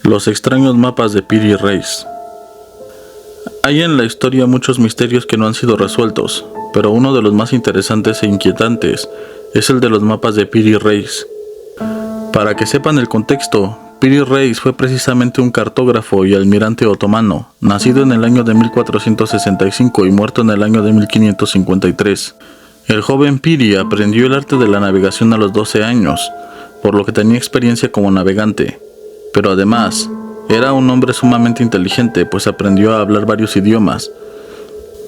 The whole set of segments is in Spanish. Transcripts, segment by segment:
Los extraños mapas de Piri Reis. Hay en la historia muchos misterios que no han sido resueltos, pero uno de los más interesantes e inquietantes es el de los mapas de Piri Reis. Para que sepan el contexto, Piri Reis fue precisamente un cartógrafo y almirante otomano, nacido en el año de 1465 y muerto en el año de 1553. El joven Piri aprendió el arte de la navegación a los 12 años, por lo que tenía experiencia como navegante. Pero además, era un hombre sumamente inteligente, pues aprendió a hablar varios idiomas,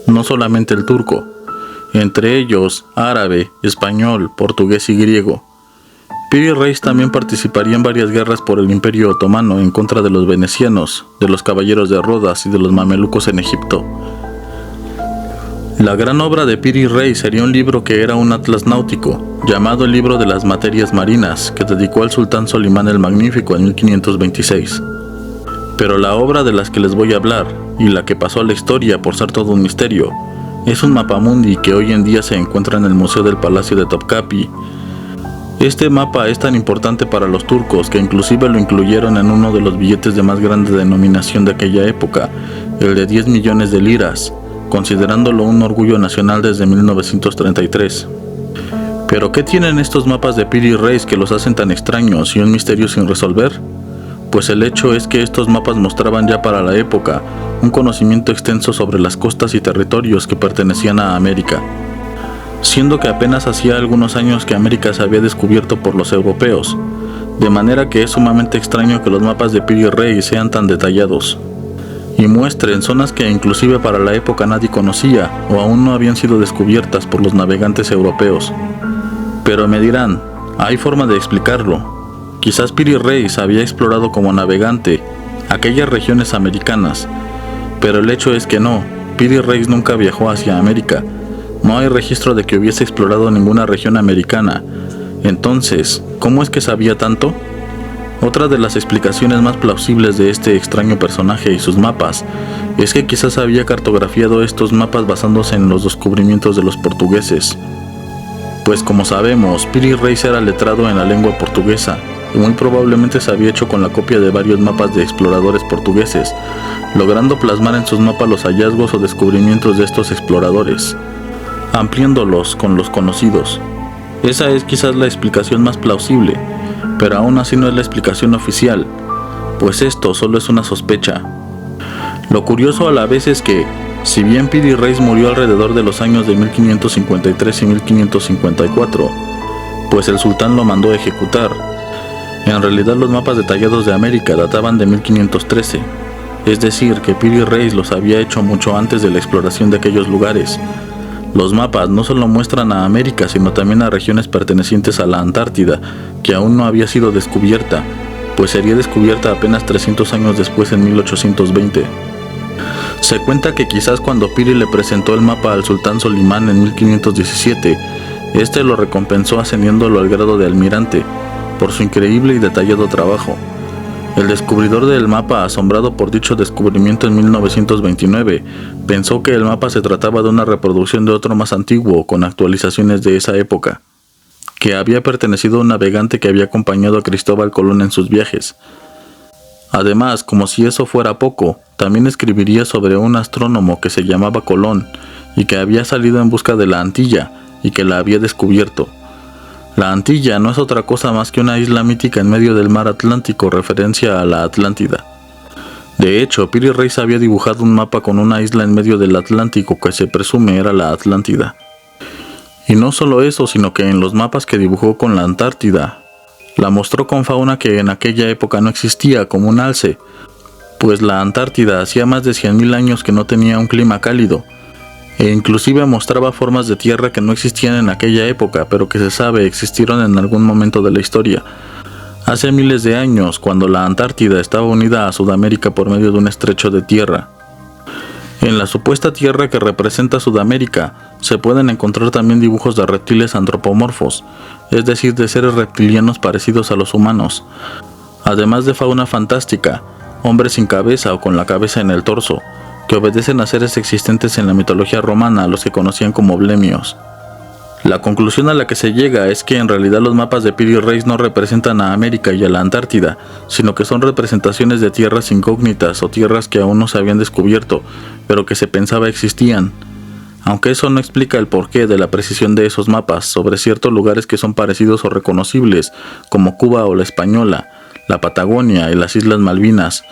no solamente el turco, entre ellos árabe, español, portugués y griego. Piri Reis también participaría en varias guerras por el Imperio Otomano en contra de los venecianos, de los caballeros de Rodas y de los mamelucos en Egipto. La gran obra de Piri Reis sería un libro que era un atlas náutico, llamado el Libro de las Materias Marinas, que dedicó al sultán Solimán el Magnífico en 1526. Pero la obra de las que les voy a hablar, y la que pasó a la historia por ser todo un misterio, es un mapamundi que hoy en día se encuentra en el Museo del Palacio de Topkapi. Este mapa es tan importante para los turcos que inclusive lo incluyeron en uno de los billetes de más grande denominación de aquella época, el de 10 millones de liras, considerándolo un orgullo nacional desde 1933. ¿Pero qué tienen estos mapas de Piri Reis que los hacen tan extraños y un misterio sin resolver? Pues el hecho es que estos mapas mostraban ya para la época un conocimiento extenso sobre las costas y territorios que pertenecían a América, siendo que apenas hacía algunos años que América se había descubierto por los europeos, de manera que es sumamente extraño que los mapas de Piri Reis sean tan detallados y muestren zonas que inclusive para la época nadie conocía o aún no habían sido descubiertas por los navegantes europeos. Pero me dirán, ¿hay forma de explicarlo? Quizás Piri Reis había explorado como navegante aquellas regiones americanas, pero el hecho es que no, Piri Reis nunca viajó hacia América. No hay registro de que hubiese explorado ninguna región americana. Entonces, ¿cómo es que sabía tanto? Otra de las explicaciones más plausibles de este extraño personaje y sus mapas es que quizás había cartografiado estos mapas basándose en los descubrimientos de los portugueses. Pues como sabemos, Piri Reis era letrado en la lengua portuguesa y muy probablemente se había hecho con la copia de varios mapas de exploradores portugueses, logrando plasmar en sus mapas los hallazgos o descubrimientos de estos exploradores, ampliándolos con los conocidos. Esa es quizás la explicación más plausible, pero aún así no es la explicación oficial, pues esto solo es una sospecha. Lo curioso a la vez es que, si bien Piri Reis murió alrededor de los años de 1553 y 1554, pues el sultán lo mandó a ejecutar, en realidad los mapas detallados de América databan de 1513, es decir, que Piri Reis los había hecho mucho antes de la exploración de aquellos lugares. Los mapas no solo muestran a América, sino también a regiones pertenecientes a la Antártida, que aún no había sido descubierta, pues sería descubierta apenas 300 años después en 1820. Se cuenta que quizás cuando Piri le presentó el mapa al sultán Solimán en 1517, este lo recompensó ascendiéndolo al grado de almirante, por su increíble y detallado trabajo. El descubridor del mapa, asombrado por dicho descubrimiento en 1929, pensó que el mapa se trataba de una reproducción de otro más antiguo, con actualizaciones de esa época, que había pertenecido a un navegante que había acompañado a Cristóbal Colón en sus viajes. Además, como si eso fuera poco, también escribiría sobre un astrónomo que se llamaba Colón y que había salido en busca de la Antilla y que la había descubierto. La Antilla no es otra cosa más que una isla mítica en medio del mar Atlántico, referencia a la Atlántida. De hecho, Piri Reis había dibujado un mapa con una isla en medio del Atlántico que se presume era la Atlántida. Y no solo eso, sino que en los mapas que dibujó con la Antártida, la mostró con fauna que en aquella época no existía, como un alce, pues la Antártida hacía más de 100.000 años que no tenía un clima cálido, e inclusive mostraba formas de tierra que no existían en aquella época, pero que se sabe existieron en algún momento de la historia, hace miles de años, cuando la Antártida estaba unida a Sudamérica por medio de un estrecho de tierra. En la supuesta tierra que representa Sudamérica, se pueden encontrar también dibujos de reptiles antropomorfos, es decir, de seres reptilianos parecidos a los humanos, además de fauna fantástica, hombres sin cabeza o con la cabeza en el torso, que obedecen a seres existentes en la mitología romana, a los que conocían como blemios. La conclusión a la que se llega es que en realidad los mapas de Piri Reis no representan a América y a la Antártida, sino que son representaciones de tierras incógnitas o tierras que aún no se habían descubierto, pero que se pensaba existían. Aunque eso no explica el porqué de la precisión de esos mapas sobre ciertos lugares que son parecidos o reconocibles, como Cuba o la Española, la Patagonia y las Islas Malvinas,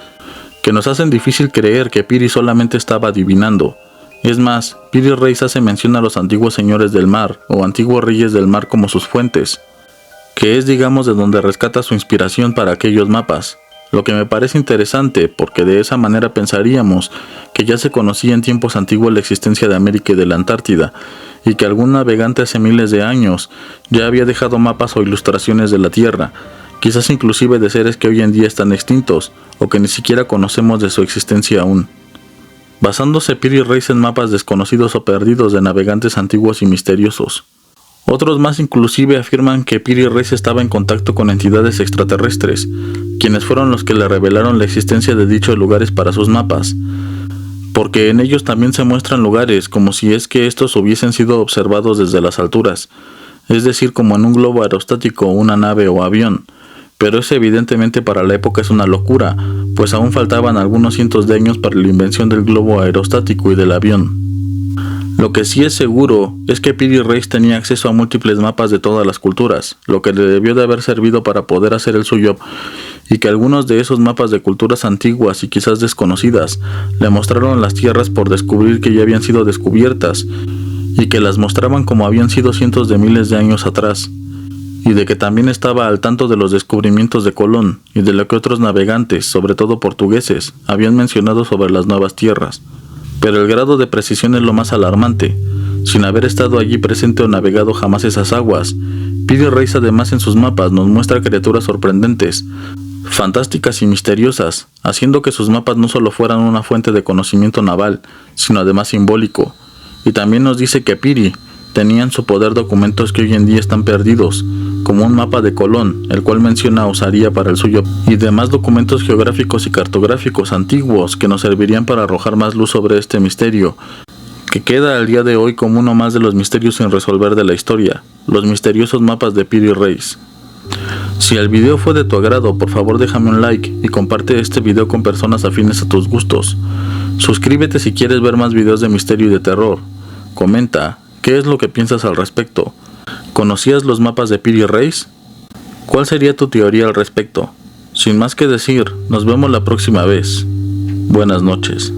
que nos hacen difícil creer que Piri solamente estaba adivinando. Es más, Piri Reis hace mención a los antiguos señores del mar o antiguos reyes del mar como sus fuentes, que es digamos de donde rescata su inspiración para aquellos mapas, lo que me parece interesante porque de esa manera pensaríamos que ya se conocía en tiempos antiguos la existencia de América y de la Antártida, y que algún navegante hace miles de años ya había dejado mapas o ilustraciones de la Tierra, quizás inclusive de seres que hoy en día están extintos o que ni siquiera conocemos de su existencia aún. Basándose Piri Reis en mapas desconocidos o perdidos de navegantes antiguos y misteriosos. Otros más inclusive afirman que Piri Reis estaba en contacto con entidades extraterrestres, quienes fueron los que le revelaron la existencia de dichos lugares para sus mapas, porque en ellos también se muestran lugares como si es que estos hubiesen sido observados desde las alturas, es decir, como en un globo aerostático, una nave o avión. Pero eso evidentemente para la época es una locura, pues aún faltaban algunos cientos de años para la invención del globo aerostático y del avión. Lo que sí es seguro es que Piri Reis tenía acceso a múltiples mapas de todas las culturas, lo que le debió de haber servido para poder hacer el suyo, y que algunos de esos mapas de culturas antiguas y quizás desconocidas le mostraron las tierras por descubrir que ya habían sido descubiertas, y que las mostraban como habían sido cientos de miles de años atrás, y de que también estaba al tanto de los descubrimientos de Colón y de lo que otros navegantes, sobre todo portugueses, habían mencionado sobre las nuevas tierras. Pero el grado de precisión es lo más alarmante. Sin haber estado allí presente o navegado jamás esas aguas, Piri Reis además en sus mapas nos muestra criaturas sorprendentes, fantásticas y misteriosas, haciendo que sus mapas no solo fueran una fuente de conocimiento naval, sino además simbólico. Y también nos dice que Piri tenía en su poder documentos que hoy en día están perdidos, como un mapa de Colón, el cual menciona usaría para el suyo, y demás documentos geográficos y cartográficos antiguos que nos servirían para arrojar más luz sobre este misterio, que queda al día de hoy como uno más de los misterios sin resolver de la historia, los misteriosos mapas de Piri Reis. Si el video fue de tu agrado, por favor déjame un like y comparte este video con personas afines a tus gustos. Suscríbete si quieres ver más videos de misterio y de terror. Comenta, ¿qué es lo que piensas al respecto? ¿Conocías los mapas de Piri Reis? ¿Cuál sería tu teoría al respecto? Sin más que decir, nos vemos la próxima vez. Buenas noches.